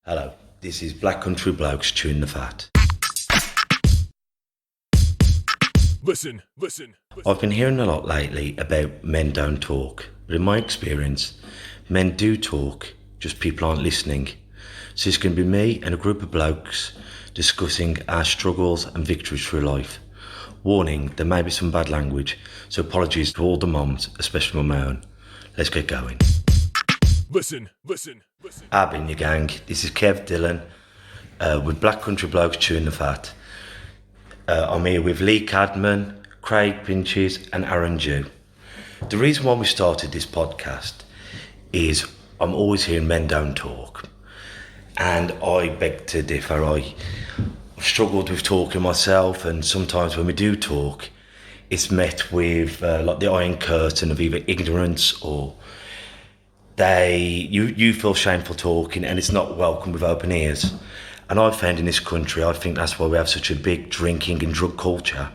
Hello, this is Black Country Blokes chewing the fat. Listen. I've been hearing a lot lately about men don't talk, but in my experience, men do talk, just people aren't listening. So it's going to be me and a group of blokes discussing our struggles and victories through life. Warning, there may be some bad language, so apologies to all the moms, especially my own. Let's get going. Listen. Ab in your gang, this is Kev Dillon with Black Country Blokes chewing the fat. I'm here with Lee Cadman, Craig Pinches and Aaron Jew. The reason why we started this podcast is I'm always hearing men don't talk, and I beg to differ. I've struggled with talking myself, and sometimes when we do talk, it's met with like the iron curtain of either ignorance or you feel shameful talking, and it's not welcome with open ears. And I've found in this country, I think that's why we have such a big drinking and drug culture,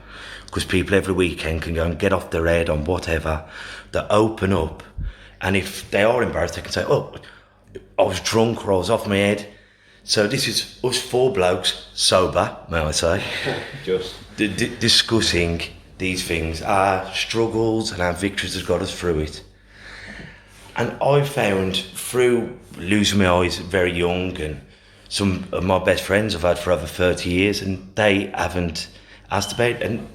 because people every weekend can go and get off their head on whatever, they open up, and if they are embarrassed, they can say, oh, I was drunk or I was off my head. So this is us four blokes, sober, may I say, Just discussing these things, our struggles and our victories that got us through it. And I found through losing my eyes very young, and some of my best friends I've had for over 30 years, and they haven't asked about it. And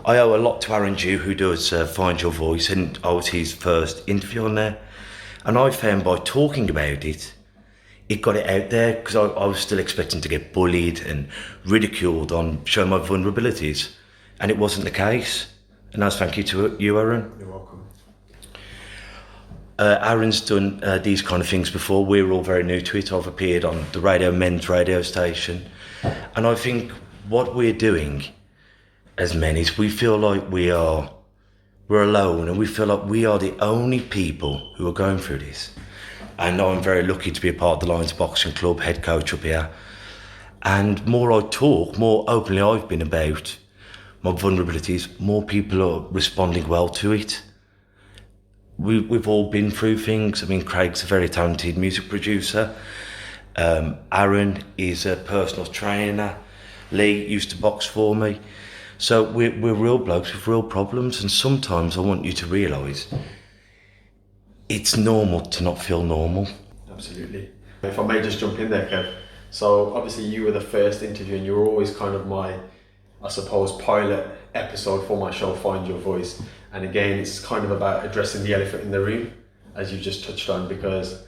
I owe a lot to Aaron Jew, who does Find Your Voice, and I was his first interview on there. And I found by talking about it, it got it out there, because I was still expecting to get bullied and ridiculed on showing my vulnerabilities, and it wasn't the case. And that's thank you to you, Aaron. You're welcome. Aaron's done these kind of things before. We're all very new to it. I've appeared on the men's radio station, and I think what we're doing as men is we feel like we're alone, and we feel like we are the only people who are going through this. And I'm very lucky to be a part of the Lions Boxing Club, head coach up here. And more I talk, more openly I've been about my vulnerabilities, more people are responding well to it. We've all been through things. I mean, Craig's a very talented music producer. Aaron is a personal trainer. Lee used to box for me. So we're real blokes with real problems, and sometimes I want you to realise it's normal to not feel normal. Absolutely. If I may just jump in there, Kev. So obviously you were the first interview, and you were always kind of my, I suppose, pilot episode for my show, Find Your Voice. And again, it's kind of about addressing the elephant in the room, as you just touched on, because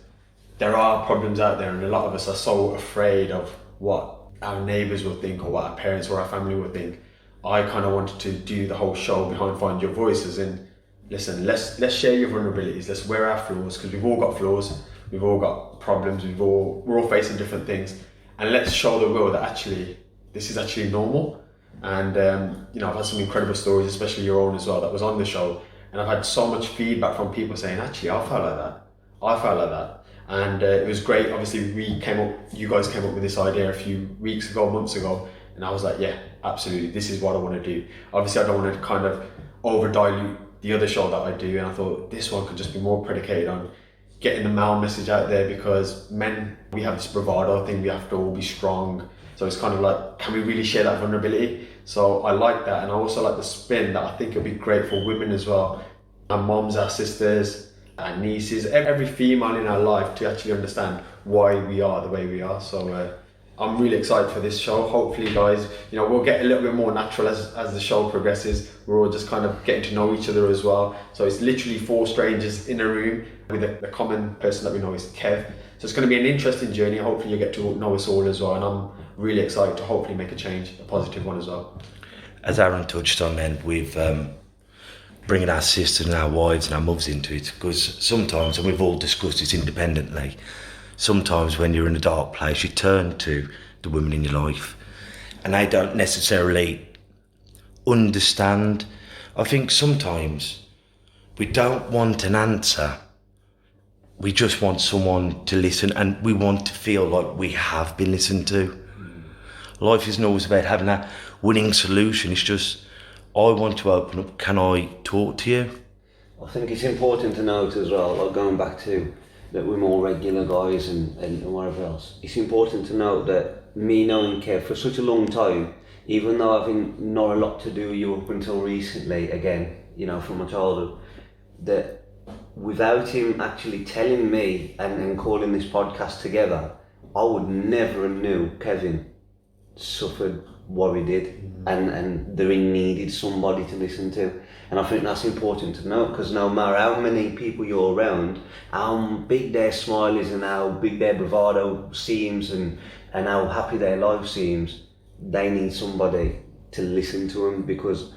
there are problems out there, and a lot of us are so afraid of what our neighbours will think or what our parents or our family will think. I kind of wanted to do the whole show behind Find Your Voice, as in, listen, let's share your vulnerabilities, let's wear our flaws, because we've all got flaws, we've all got problems, we're all facing different things, and let's show the world that actually this is actually normal. And I've had some incredible stories, especially your own as well, that was on the show, and I've had so much feedback from people saying, actually I felt like that, and it was great. Obviously you guys came up with this idea a few months ago, and I was like, yeah, absolutely, this is what I want to do. Obviously I don't want to kind of over dilute the other show that I do, and I thought this one could just be more predicated on getting the male message out there, because men, we have this bravado thing, we have to all be strong. So it's kind of like, can we really share that vulnerability? So I like that, and I also like the spin that I think it'll be great for women as well. Our moms, our sisters, our nieces, every female in our life, to actually understand why we are the way we are. So I'm really excited for this show. Hopefully guys, we'll get a little bit more natural as the show progresses. We're all just kind of getting to know each other as well. So it's literally four strangers in a room with the common person that we know is Kev. So it's going to be an interesting journey. Hopefully you get to know us all as well, and I'm really excited to hopefully make a change, a positive one as well. As Aaron touched on then, with bringing our sisters and our wives and our mothers into it, because sometimes, and we've all discussed this independently, sometimes when you're in a dark place, you turn to the women in your life, and they don't necessarily understand. I think sometimes we don't want an answer. We just want someone to listen, and we want to feel like we have been listened to. Life isn't always about having that winning solution. It's just, I want to open up. Can I talk to you? I think it's important to note as well, like going back to that we're more regular guys and whatever else. It's important to note that me knowing Kev for such a long time, even though I've not a lot to do with you up until recently, again, you know, from my childhood, that without him actually telling me and calling this podcast together, I would never have knew Kevin suffered what he did, and that he needed somebody to listen to. And I think that's important to know, because no matter how many people you're around, how big their smile is and how big their bravado seems and how happy their life seems, they need somebody to listen to them, because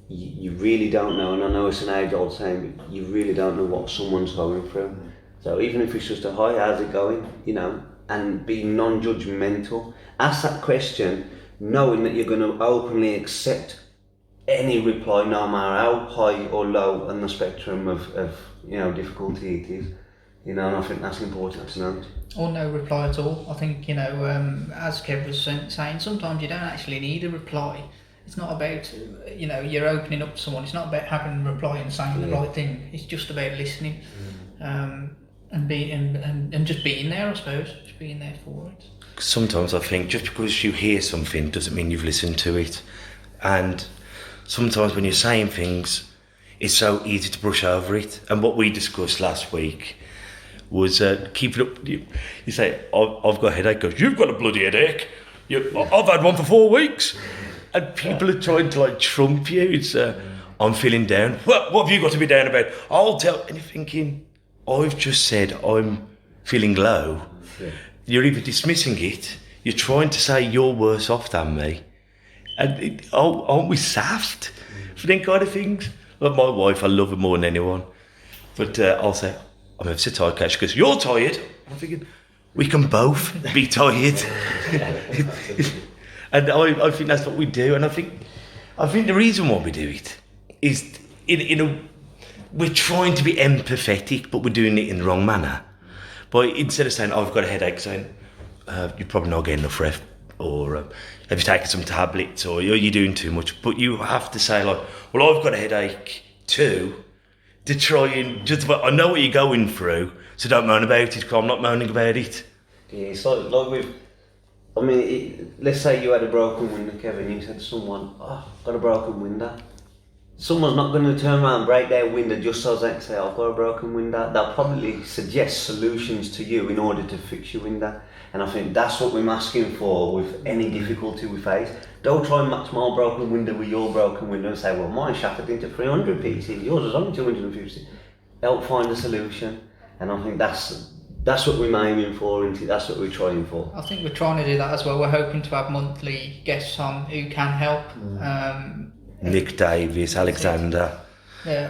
you really don't know, and I know it's an age-old saying, but you really don't know what someone's going through. So even if it's just a hi, how's it going, you know, and be non-judgmental, ask that question, knowing that you're going to openly accept any reply, no matter how high or low on the spectrum of you know, difficulty it is. You know, and I think that's important to know. Or no reply at all. I think, you know, as Kev was saying, sometimes you don't actually need a reply. It's not about, you know, you're opening up to someone. It's not about having a reply and saying the right thing. It's just about listening, and just being there, I suppose. Just being there for it. Sometimes I think just because you hear something doesn't mean you've listened to it. And sometimes when you're saying things, it's so easy to brush over it. And what we discussed last week was keep it up. You say, I've got a headache. Goes, you've got a bloody headache. I've had one for 4 weeks. And people are trying to like trump you. It's I'm feeling down. What have you got to be down about? I'll tell. And you're thinking, I've just said I'm feeling low. Yeah. You're either dismissing it. You're trying to say you're worse off than me. And aren't we saft for them kind of things? Like my wife, I love her more than anyone. But I'll say, I'm ever so tired, Cash. She goes, you're tired. I'm thinking, we can both be tired. And I think that's what we do. And I think the reason why we do it is we're trying to be empathetic, but we're doing it in the wrong manner. But instead of saying, I've got a headache, saying, you're probably not getting enough rest, or have you taken some tablets, or you're doing too much. But you have to say, like, well, I've got a headache too, to try and just, I know what you're going through, so don't moan about it, because I'm not moaning about it. Yeah, it's like with, I mean, let's say you had a broken window, Kevin, you said to someone, oh, I've got a broken window. Someone's not going to turn around and break their window just so they can say, I've got a broken window. They'll probably suggest solutions to you in order to fix your window. And I think that's what we're asking for with any difficulty we face. Don't try and match my broken window with your broken window and say, well, mine shattered into 300 pieces, yours is only 250. Help find a solution. And I think that's what we're aiming for, that's what we're trying for. I think we're trying to do that as well. We're hoping to have monthly guests on who can help. Nick Davies, Alexander.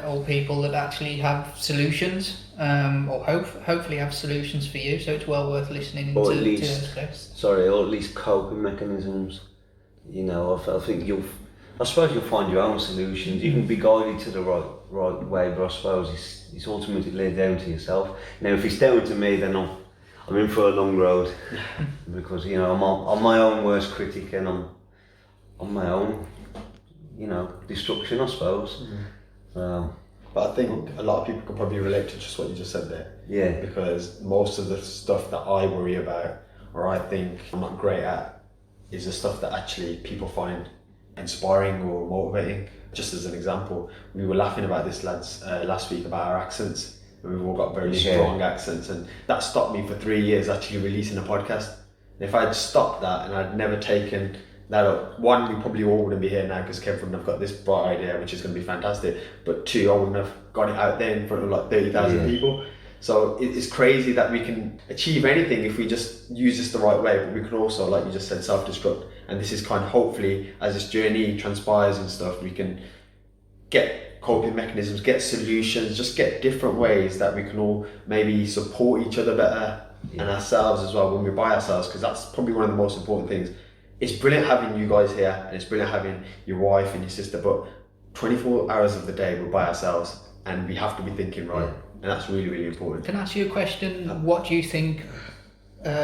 All people that actually have solutions, or hopefully have solutions for you, so it's well worth listening to those guests. Or at least coping mechanisms. You know, I think I suppose you'll find your own solutions. You can be guided to the right way, but I suppose it's ultimately laid down to yourself. Now, if it's down to me, then I'm in for a long road, because, you know, I'm my own worst critic, and I'm on my own, you know, destruction, I suppose. But I think a lot of people could probably relate to just what you just said there. Yeah. Because most of the stuff that I worry about, or I think I'm not great at, is the stuff that actually people find inspiring or motivating. Just as an example, we were laughing about this, lads, last week about our accents. We've all got very strong accents, and that stopped me for 3 years actually releasing a podcast. And if I'd stopped that and I'd never taken that up, one, we probably all wouldn't be here now because Kev wouldn't have got this bright idea, which is going to be fantastic. But two, I wouldn't have got it out there in front of like 30,000 people. So it's crazy that we can achieve anything if we just use this the right way, but we can also, like you just said, self-destruct. And this is kind of, hopefully, as this journey transpires and stuff, we can get coping mechanisms, get solutions, just get different ways that we can all maybe support each other better and ourselves as well when we're by ourselves, because that's probably one of the most important things. It's brilliant having you guys here, and it's brilliant having your wife and your sister, but 24 hours of the day we're by ourselves, and we have to be thinking right. And that's really, really important. Can I ask you a question? What do you think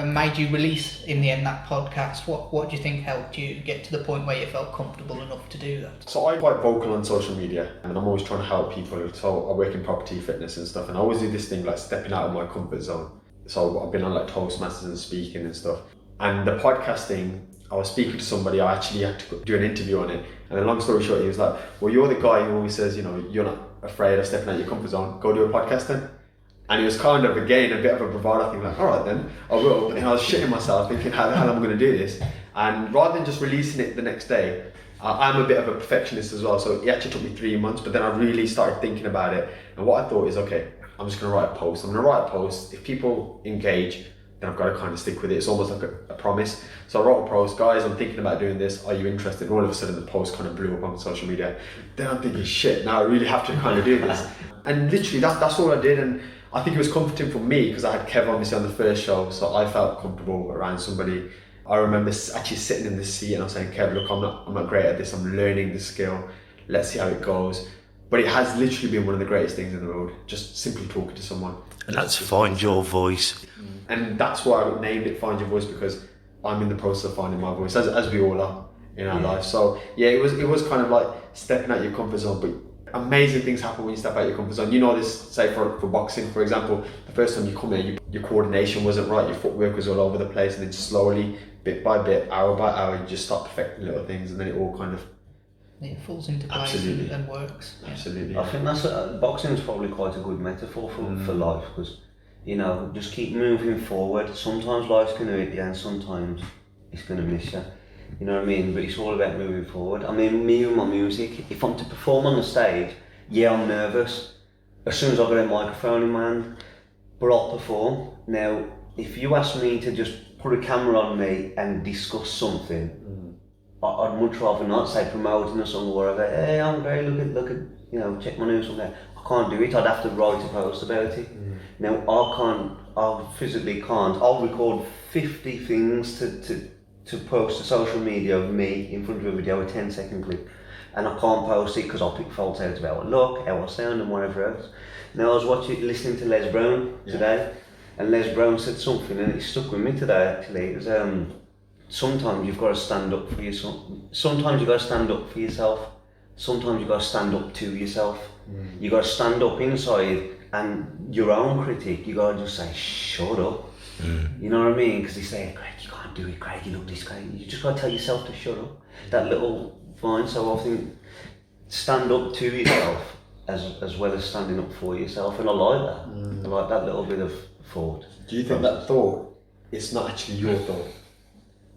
made you release in the end that podcast? What do you think helped you get to the point where you felt comfortable enough to do that? So I'm quite vocal on social media, and I'm always trying to help people. So I work in property, fitness and stuff, and I always do this thing like stepping out of my comfort zone. So I've been on like Toastmasters and speaking and stuff. And the podcasting, I was speaking to somebody, I actually had to do an interview on it. And then long story short, he was like, well, you're the guy who always says, you know, you're not afraid of stepping out your comfort zone, go do a podcast then. And he was kind of, again, a bit of a bravado thing, like, all right then, I will. But then I was shitting myself, thinking, how the hell am I going to do this? And rather than just releasing it the next day, I'm a bit of a perfectionist as well, so it actually took me 3 months, but then I really started thinking about it. And what I thought is, okay, I'm just going to write a post. I'm going to write a post. If people engage, then I've got to kind of stick with it. It's almost like a promise. So I wrote a post, guys, I'm thinking about doing this. Are you interested? And all of a sudden the post kind of blew up on social media. Then I'm thinking, shit, now I really have to kind of do this. And literally that's all I did. And I think it was comforting for me because I had Kev obviously on the first show, so I felt comfortable around somebody. I remember actually sitting in the seat and I was saying, Kev, look, I'm not great at this. I'm learning the skill. Let's see how it goes. But it has literally been one of the greatest things in the world, just simply talking to someone. And that's Find Your Voice. And that's why I named it Find Your Voice, because I'm in the process of finding my voice, as we all are in our life. So yeah, it was kind of like stepping out your comfort zone, but amazing things happen when you step out your comfort zone. You know this, say for boxing, for example, the first time you come here, your coordination wasn't right, your footwork was all over the place, and then slowly, bit by bit, hour by hour, you just start perfecting little things, and then it all kind of It falls into place and works. Absolutely. I think that's boxing is probably quite a good metaphor for life, because you know, just keep moving forward. Sometimes life's going to hit you and sometimes it's going to miss you. You know what I mean? But it's all about moving forward. I mean, me and my music, if I'm to perform on the stage, yeah, I'm nervous. As soon as I've got a microphone in my hand, but I'll perform. Now, if you ask me to just put a camera on me and discuss something, I'd much rather not, say promoting a song or whatever. Hey, I'm great, look at, you know, check my new song out. I can't do it, I'd have to write a post about it. Now, I physically can't. I'll record 50 things to post to social media of me in front of a video, a 10-second clip. And I can't post it because I'll pick faults out about how I look, how I sound and whatever else. Now, I was listening to Les Brown today, and Les Brown said something and it stuck with me today actually. It was, sometimes you've got to stand up for yourself. Sometimes you've got to stand up for yourself. Sometimes you've got to stand up to yourself. You've got to stand up inside and your own critic, you got to just say, shut up. You know what I mean? Because they say, Craig, you can't do it, Craig, you look this, Craig. You just got to tell yourself to shut up. That little line, so I think stand up to yourself as well as standing up for yourself, and I like that. I like that little bit of thought. Do you think that thought is not actually your thought?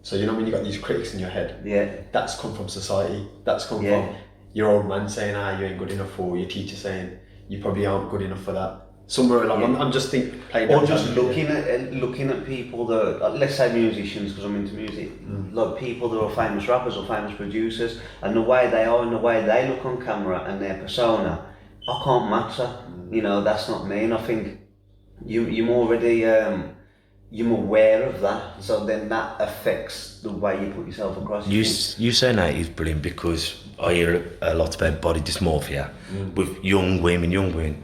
So you know when you got these critics in your head? Yeah. That's come from society. That's come from your old man saying, you ain't good enough, or your teacher saying, you probably aren't good enough for that. Somewhere along, I'm just playing. Or just looking at people that, let's say musicians, because I'm into music, like people that are famous rappers or famous producers, and the way they are and the way they look on camera and their persona, I can't match that. You know, that's not me, and I think you're already you're aware of that, so then that affects the way you put yourself across. You saying that is brilliant, because I hear a lot about body dysmorphia with young women,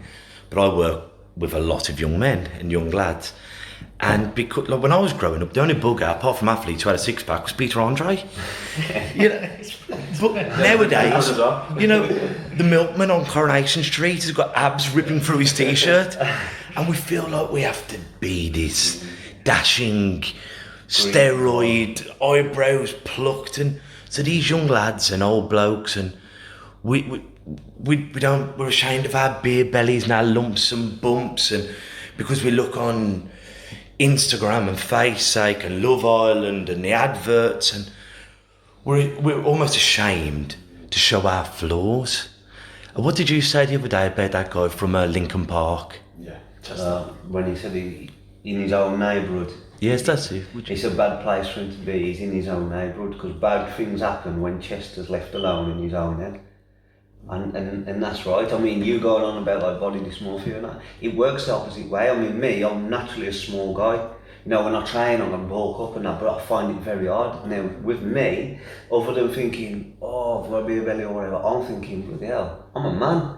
but I work with a lot of young men and young lads, and because like, when I was growing up, the only bugger apart from athletes who had a six-pack was Peter Andre. You know, but nowadays, you know, the milkman on Coronation Street has got abs ripping through his t-shirt, and we feel like we have to be this dashing, steroid, eyebrows plucked, and so these young lads and old blokes, and we're ashamed of our beer bellies and our lumps and bumps, and because we look on Instagram and Faceake and Love Island and the adverts, and we're almost ashamed to show our flaws. And what did you say the other day about that guy from Lincoln Park? Yeah, when he said in his own neighbourhood. Yes, that's it. It's a bad place for him to be. He's in his own neighbourhood, because bad things happen when Chester's left alone in his own head. And that's right. I mean, you going on about like body dysmorphia and that, it works the opposite way. I mean, I'm naturally a small guy. You know, when I train, I'm going to bulk up and that, but I find it very hard. Now, with me, other than thinking, oh, I've got a beer belly or whatever, I'm thinking, bloody hell, I'm a man.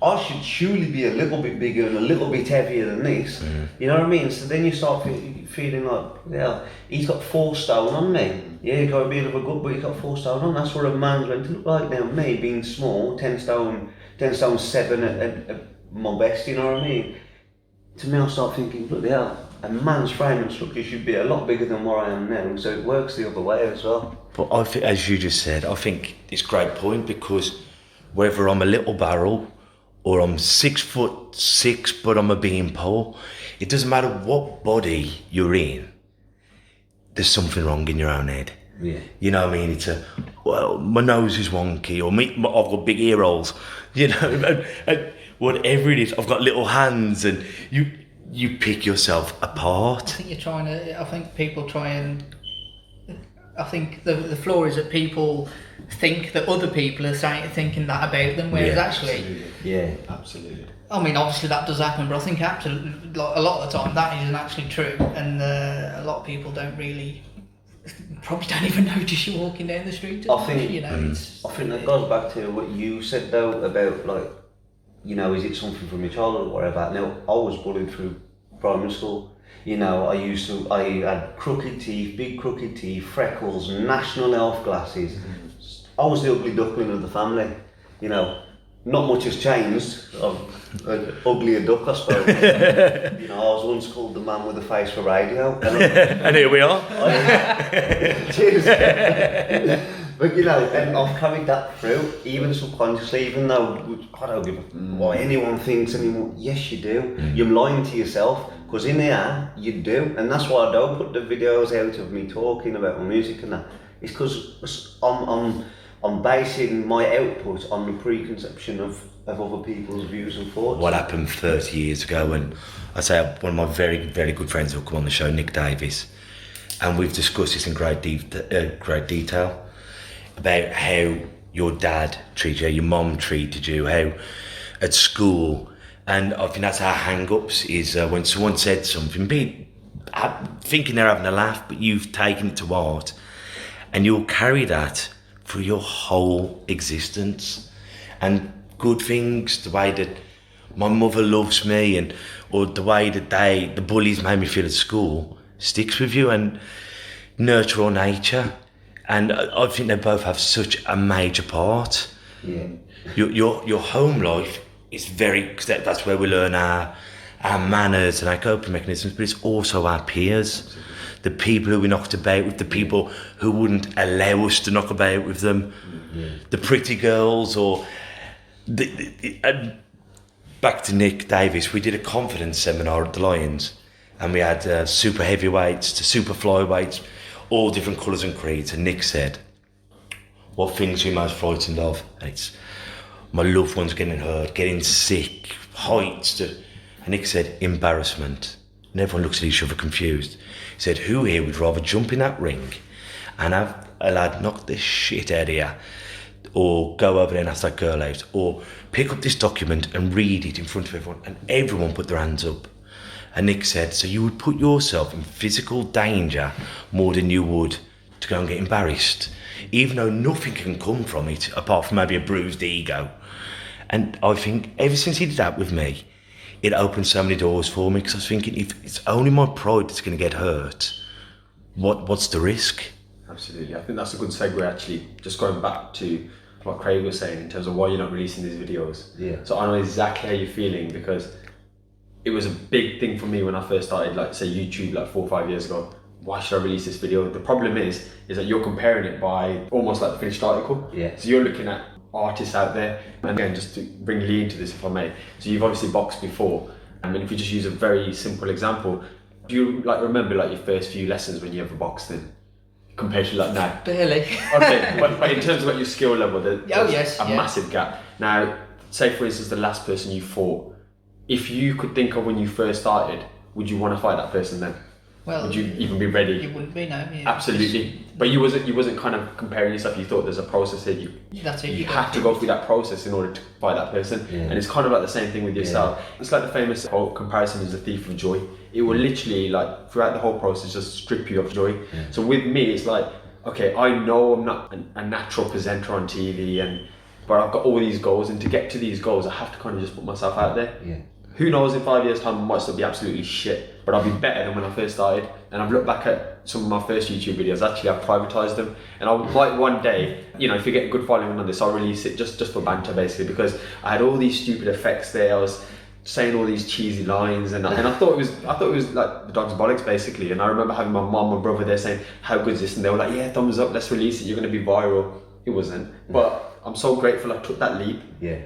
I should surely be a little bit bigger and a little bit heavier than this. You know what I mean? So then you start feeling like, yeah, he's got 4 stone on me. Yeah, he's got a bit of a gut, but he's got 4 stone on. That's what a man's meant to look like now. Me being small, 10 stone 7 at my best, you know what I mean? To me, I start thinking, bloody hell, a man's frame and structure should be a lot bigger than what I am now. So it works the other way as well. But I think, as you just said, I think it's a great point, because whether I'm a little barrel or I'm 6'6", but I'm a bean pole, it doesn't matter what body you're in, there's something wrong in your own head. Yeah. You know what I mean? It's well, my nose is wonky, or I've got big ear holes, you know, and whatever it is, I've got little hands, and you pick yourself apart. I think people try and, I think the flaw is that people think that other people are thinking that about them, whereas actually... Yeah, absolutely. I mean, obviously that does happen, but I think absolutely, like, a lot of the time that isn't actually true, and a lot of people probably don't even notice you walking down the street. I think, you know, I think that goes back to what you said though about, like, you know, is it something from your childhood or whatever? Now, I was bullied through primary school. You know, I had crooked teeth, big crooked teeth, freckles, national elf glasses. I was the ugly duckling of the family, you know. Not much has changed. I'm an uglier duck, I suppose. You know, I was once called the man with a face for radio. And here we are. Cheers. But you know, and I've carried that through, even subconsciously, even though I don't give a what anyone thinks anymore. Yes, you do. You're lying to yourself, because in there, you do. And that's why I don't put the videos out of me talking about my music and that. It's because I'm basing my output on the preconception of other people's views and thoughts. What happened 30 years ago, and I say one of my very, very good friends will come on the show, Nick Davis, and we've discussed this in great detail about how your dad treated you, how your mum treated you, how at school, and I think that's our hang-ups, is when someone said something, thinking they're having a laugh, but you've taken it to heart, and you'll carry that for your whole existence. And good things, the way that my mother loves me, or the way that the bullies made me feel at school, sticks with you, and nurture or nature. And I think they both have such a major part. Yeah. Your home life is cause that's where we learn our manners and our coping mechanisms, but it's also our peers. The people who we knocked about with, the people who wouldn't allow us to knock about with them, the pretty girls, or back to Nick Davis, we did a confidence seminar at the Lions, and we had super heavyweights to super flyweights, all different colours and creeds, and Nick said, what things are you most frightened of? And it's my loved ones getting hurt, getting sick, heights, and Nick said, embarrassment. And everyone looks at each other confused. He said, who here would rather jump in that ring and have a lad knock the shit out of you, or go over there and ask that girl out, or pick up this document and read it in front of everyone? And everyone put their hands up. And Nick said, so you would put yourself in physical danger more than you would to go and get embarrassed, even though nothing can come from it apart from maybe a bruised ego. And I think ever since he did that with me, it opened so many doors for me, because I was thinking, if it's only my pride that's going to get hurt, what's the risk? Absolutely. I think that's a good segue, actually, just going back to what Craig was saying in terms of why you're not releasing these videos. Yeah. So I know exactly how you're feeling, because it was a big thing for me when I first started, like, say, YouTube, like 4 or 5 years ago. Why should I release this video? The problem is that you're comparing it by almost like the finished article. Yeah. So you're looking at artists out there, and again, just to bring Lee into this, if I may. So you've obviously boxed before, and if you just use a very simple example, do you remember your first few lessons when you ever boxed in, compared to now? Barely. Okay, but in terms of your skill level, there's a massive gap. Now, say for instance, the last person you fought, if you could think of when you first started, would you want to fight that person then? Well, would you even be ready? You wouldn't be, no. Yeah. Absolutely. But you wasn't kind of comparing yourself. You thought there's a process here. That's it. You have to go through that process in order to fight that person. Yeah. And it's kind of like the same thing with yourself. Yeah. It's like the famous quote, comparison is the thief of joy. It will literally, like, throughout the whole process, just strip you of joy. Yeah. So with me, it's like, okay, I know I'm not a natural presenter on TV, and but I've got all these goals, and to get to these goals, I have to kind of just put myself out there. Yeah. Who knows, in 5 years' time, I might still be absolutely shit, but I'll be better than when I first started. And I've looked back at some of my first YouTube videos, actually I've privatised them. And I would like one day, you know, if you get a good following on this, I'll release it just for banter basically, because I had all these stupid effects there. I was saying all these cheesy lines, and I thought it was like the dog's bollocks basically. And I remember having my mum and brother there saying, how good is this? And they were like, yeah, thumbs up, let's release it, you're going to be viral. It wasn't. But I'm so grateful I took that leap,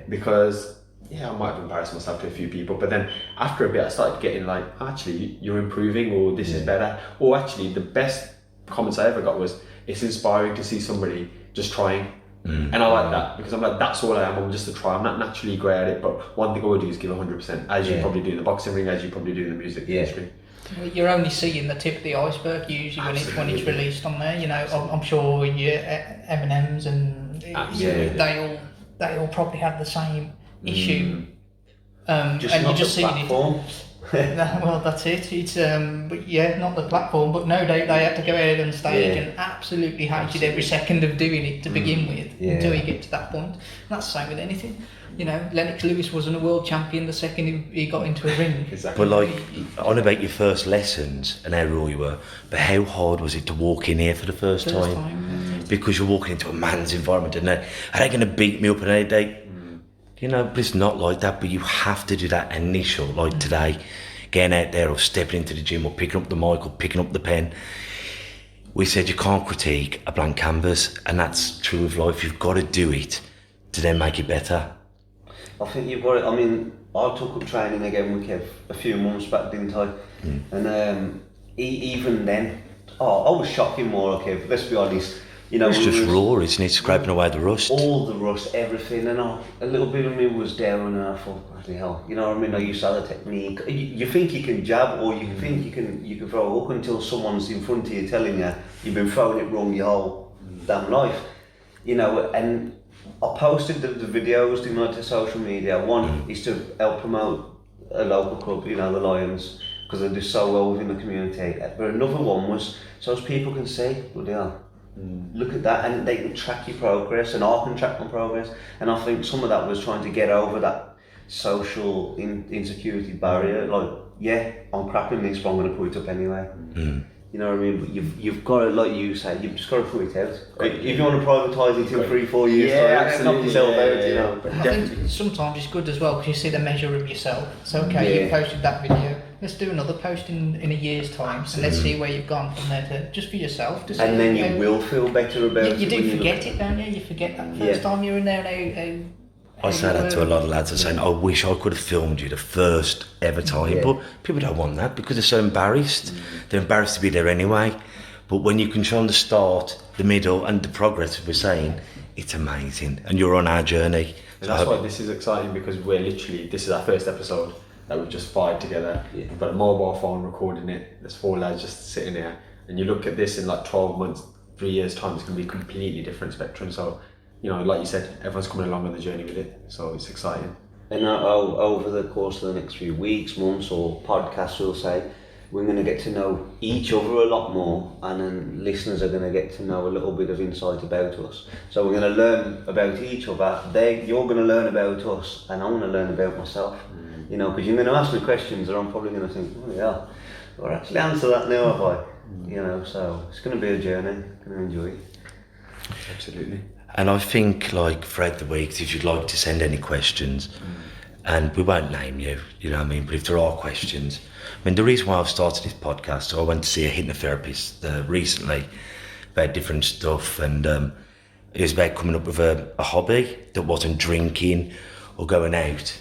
because I might have embarrassed myself to a few people, but then after a bit I started getting like, actually you're improving, or this is better, or actually the best comments I ever got was, it's inspiring to see somebody just trying. And I like that, because I'm like, that's all I am, I'm just a try. I'm not naturally great at it, but one thing I would do is give 100%, as you probably do in the boxing ring, as you probably do in the music industry. You're only seeing the tip of the iceberg usually when it's released on there. You know, I'm sure your M&Ms and they all probably have the same issue. Just and not you're just the seeing platform. Well, that's it. It's but not the platform, but no doubt they had to go out on stage and absolutely hated every second of doing it to begin with until you get to that point. And that's the same with anything. You know, Lennox Lewis wasn't a world champion the second he got into a ring. Exactly. But like, on about your first lessons and how raw you were, but how hard was it to walk in here for the first time? Because you're walking into a man's environment, and are they going to beat me up? And you know, but it's not like that. But you have to do that initial, like today, getting out there or stepping into the gym or picking up the mic or picking up the pen. We said you can't critique a blank canvas, and that's true of life. You've got to do it to then make it better. I think you've got it. I mean, I took up training again with Kev a few months back, didn't I? And even then, I was shocking more, Kev, let's be honest. You know, it's just raw, isn't it? Scraping away the rust. All the rust, everything, and a little bit of me was down, and I thought, bloody hell, you know what I mean? I used to have the technique. You think you can jab, or you think you can throw a hook until someone's in front of you telling you you've been throwing it wrong your whole damn life. You know, and I posted the videos, didn't I, to social media. One is to help promote a local club, you know, the Lions, because they do so well within the community. But another one was so as people can see, bloody hell, look at that, and they can track your progress, and I can track my progress. And I think some of that was trying to get over that social insecurity barrier. Like, yeah, I'm crapping this, but I'm going to put it up anyway. You know what I mean? But you've got to, like you say, you've just got to put it out. If you want to privatise it in 3-4 years, knock yourself out. You know. I think sometimes it's good as well, because you see the measure of yourself. So okay, you posted that video. Let's do another post in a year's time, and let's see where you've gone from there to just for yourself. To and then you will feel better about it. You do forget it, don't you? You forget that first time you were in there. I say that to a lot of lads. I'm saying, I wish I could have filmed you the first ever time, but people don't want that because they're so embarrassed. They're embarrassed to be there anyway. But when you can show them the start, the middle, and the progress, we're saying, it's amazing. And you're on our journey. And that's why this is exciting, because this is our first episode that we've just fired together. We've got a mobile phone recording it. There's 4 lads just sitting there. And you look at this in like 12 months, 3 years time, it's going to be a completely different spectrum. So, you know, like you said, everyone's coming along on the journey with it. So it's exciting. And over the course of the next few weeks, months, or podcasts, we'll say, we're going to get to know each other a lot more, and then listeners are going to get to know a little bit of insight about us. So we're going to learn about each other. You're going to learn about us, and I'm going to learn about myself. You know, because you're going to ask me questions, and I'm probably going to think, oh yeah, I'll actually answer that now, have I? You know, so it's going to be a journey. I'm going to enjoy it. Absolutely. And I think, like, throughout the weeks, if you'd like to send any questions, and we won't name you, you know what I mean, but if there are questions, I mean, the reason why I've started this podcast, I went to see a hypnotherapist recently about different stuff, and it was about coming up with a hobby that wasn't drinking or going out.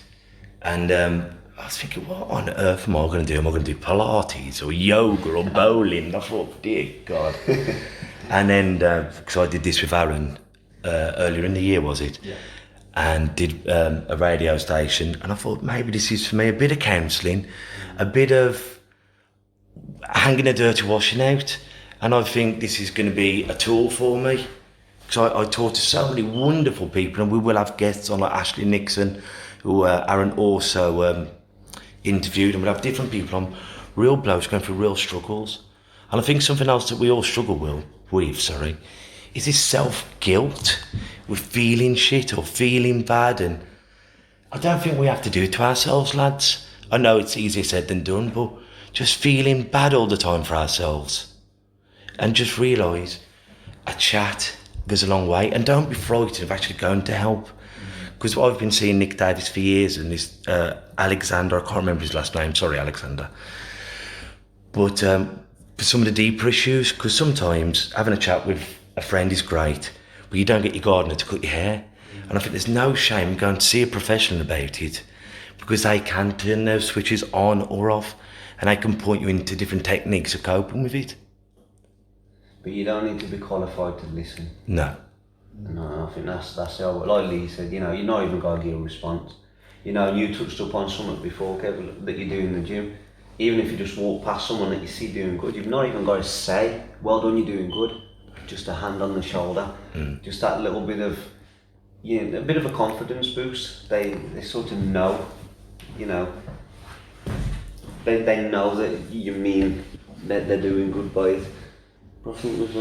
And I was thinking, what on earth am I going to do? Am I going to do Pilates or yoga or bowling? I thought, dear God. And then, because I did this with Aaron earlier in the year, was it? Yeah. And did a radio station, and I thought, maybe this is for me, a bit of counselling, a bit of hanging a dirty washing out, and I think this is going to be a tool for me. Because I talk to so many wonderful people, and we will have guests on, like Ashley Nixon, who Aaron also interviewed, and we'll have different people on, real blokes going through real struggles. And I think something else that we all struggle with, is this self-guilt with feeling shit or feeling bad, and I don't think we have to do it to ourselves, lads. I know it's easier said than done, but just feeling bad all the time for ourselves. And just realise a chat goes a long way, and don't be frightened of actually going to help. Because I've been seeing Nick Davis for years, and this Alexander, I can't remember his last name, sorry Alexander. But for some of the deeper issues, because sometimes having a chat with a friend is great, but you don't get your gardener to cut your hair. And I think there's no shame in going to see a professional about it, because they can turn those switches on or off, and they can point you into different techniques of coping with it. But you don't need to be qualified to listen. No. No, I think that's the whole, like Lee said, you know, you're not even going to give a response. You know, you touched upon something before, Kev, that you do in the gym. Even if you just walk past someone that you see doing good, you've not even got to say, well done, you're doing good. Just a hand on the shoulder. Just that little bit of, you know, a bit of a confidence boost. They sort of know, you know, they know that you mean that they're doing good by it. I think with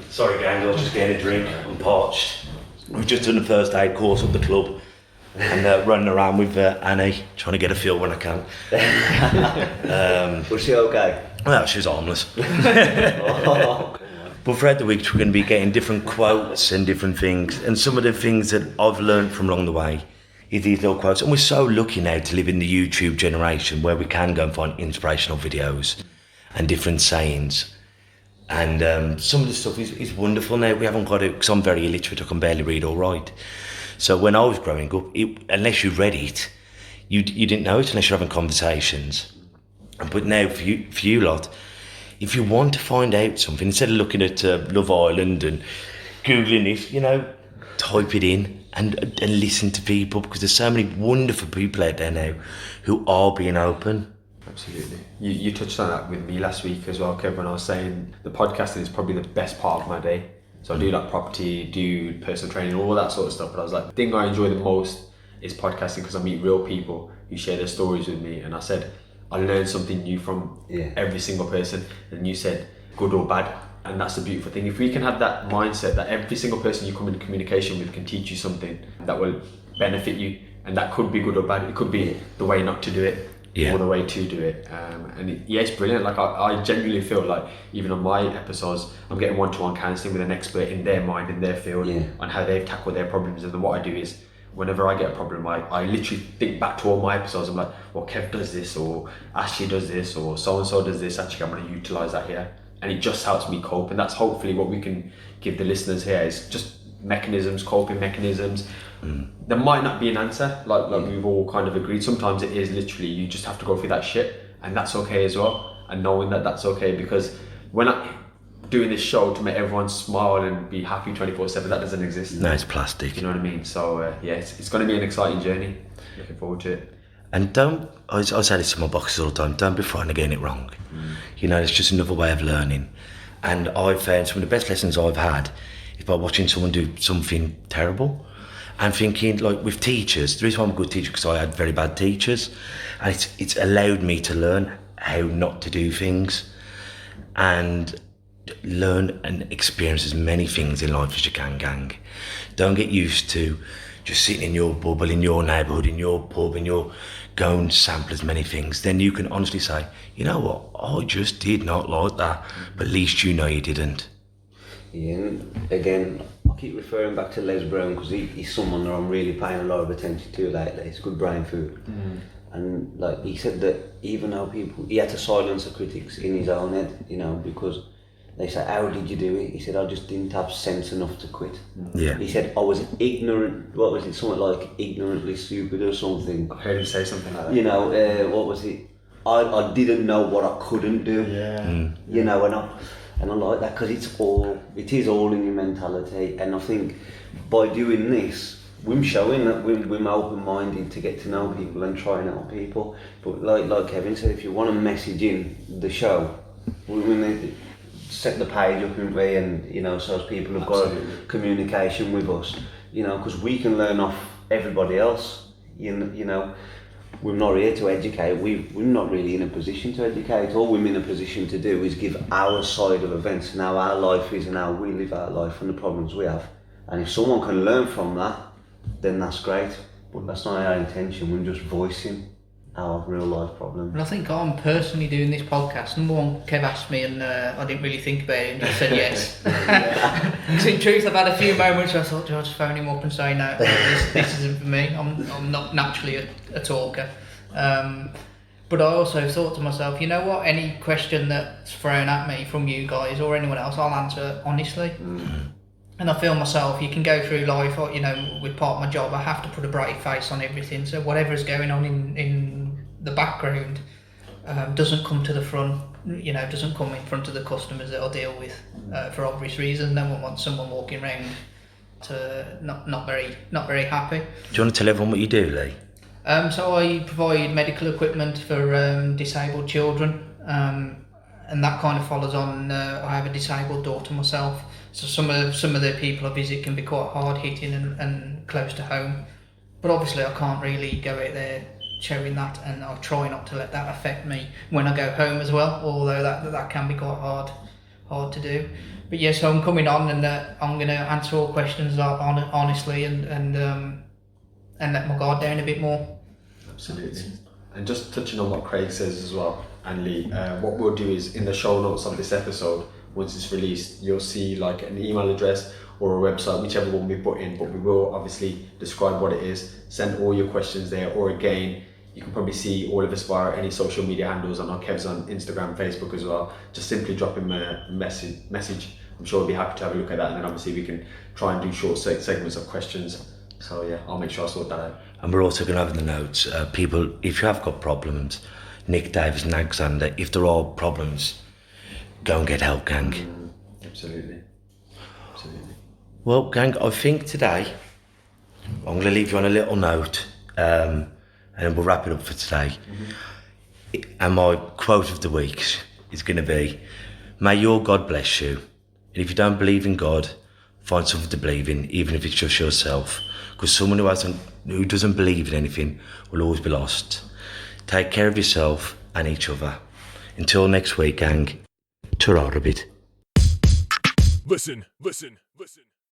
Sorry gang, I was just getting a drink, I'm parched. We've just done the first aid course at the club, and running around with Annie, trying to get a feel when I can. Was she okay? Well, she was harmless. But throughout the week we're going to be getting different quotes and different things, and some of the things that I've learned from along the way is these little quotes. And we're so lucky now to live in the YouTube generation where we can go and find inspirational videos and different sayings. And some of the stuff is wonderful now. We haven't got it, because I'm very illiterate, I can barely read or write. So when I was growing up, unless you read it, you didn't know it unless you're having conversations. But now for you lot, if you want to find out something, instead of looking at Love Island and Googling this, you know, type it in and listen to people, because there's so many wonderful people out there now who are being open. Absolutely. You touched on that with me last week as well, Kev, when I was saying the podcasting is probably the best part of my day. So I do like property, do personal training, all that sort of stuff. But I was like, the thing I enjoy the most is podcasting, because I meet real people who share their stories with me. And I said, I learned something new from every single person. And you said, good or bad. And that's the beautiful thing. If we can have that mindset that every single person you come into communication with can teach you something that will benefit you. And that could be good or bad. It could be the way not to do it. Or the way to do it, it's brilliant. Like I genuinely feel like even on my episodes, I'm getting one-to-one counselling with an expert in their mind, in their field, on how they've tackled their problems. And then what I do is, whenever I get a problem, I literally think back to all my episodes. I'm like, well, Kev does this, or Ashley does this, or so-and-so does this. Actually, I'm going to utilise that here. And it just helps me cope. And that's hopefully what we can give the listeners here, is just mechanisms, coping mechanisms. There might not be an answer, like we've all kind of agreed. Sometimes it is literally, you just have to go through that shit, and that's okay as well. And knowing that that's okay, because we're not doing this show to make everyone smile and be happy 24/7. That doesn't exist. No, it's plastic. You know what I mean? So it's going to be an exciting journey. Looking forward to it. And I say this to my boxers all the time, don't be frightened of getting it wrong. You know, it's just another way of learning. And I've found some of the best lessons I've had is by watching someone do something terrible and thinking, like with teachers, the reason why I'm a good teacher, because I had very bad teachers, and it's allowed me to learn how not to do things and learn and experience as many things in life as you can, gang. Don't get used to just sitting in your bubble, in your neighbourhood, in your pub, and you're going to sample as many things. Then you can honestly say, you know what, I just did not like that, but at least you know you didn't. Yeah, and again, I keep referring back to Les Brown, because he's someone that I'm really paying a lot of attention to lately. It's good brain food. And like he said that even though he had to silence the critics in his own head, you know, because they say, how did you do it? He said, I just didn't have sense enough to quit. Yeah. He said, I was ignorant, what was it, something like ignorantly stupid or something. I've heard him say something like that. You know, what was it? I didn't know what I couldn't do. You know, and I like that, because it is all in your mentality. And I think by doing this, we're showing that we're open-minded to get to know people and try and help people. But like Kevin said, if you want to message in the show, we need to set the page up in way, and you know, so as people have got communication with us, you know, because we can learn off everybody else. You know, we're not here to educate. We're not really in a position to educate. All we're in a position to do is give our side of events and how our life is and how we live our life and the problems we have. And if someone can learn from that, then that's great. But that's not our intention. We're just voicing our real life problems. And I think I'm personally doing this podcast. Number one, Kev asked me and I didn't really think about it and just said yes. Because in truth, I've had a few moments where I thought, I'll just phone him up and say, no, this isn't for me. I'm not naturally a talker. But I also thought to myself, you know what, any question that's thrown at me from you guys or anyone else, I'll answer honestly. And I feel myself, you can go through life, or, you know, with part of my job, I have to put a brave face on everything. So whatever's going on in the background doesn't come to the front, you know, doesn't come in front of the customers that I deal with for obvious reasons. No one wants someone walking around to not very happy. Do you want to tell everyone what you do, Lee? So I provide medical equipment for disabled children, and that kind of follows on. I have a disabled daughter myself, so some of the people I visit can be quite hard hitting and close to home. But obviously, I can't really go out there showing that, and I'll try not to let that affect me when I go home as well. Although that can be quite hard to do. But yeah, so I'm coming on, and I'm going to answer all questions honestly, and let my guard down a bit more. Absolutely. And just touching on what Craig says as well, and Lee, what we'll do is in the show notes of this episode, once it's released, you'll see like an email address or a website, whichever one we put in, but we will obviously describe what it is. Send all your questions there, or again, you can probably see all of us via any social media handles. I know Kev's on Instagram, Facebook as well. Just simply drop him a message. I'm sure he'll be happy to have a look at that, and then obviously we can try and do short segments of questions. So yeah, I'll make sure I sort that out. And we're also going to have in the notes, people, if you have got problems, Nick, Davis and Alexander, if there are problems, go and get help, gang. Absolutely. Well, gang, I think today, I'm going to leave you on a little note, and then we'll wrap it up for today. And my quote of the week is going to be, may your God bless you. And if you don't believe in God, find something to believe in, even if it's just yourself. Because someone who doesn't believe in anything will always be lost. Take care of yourself and each other. Until next week, gang, ta-ra a bit. Listen.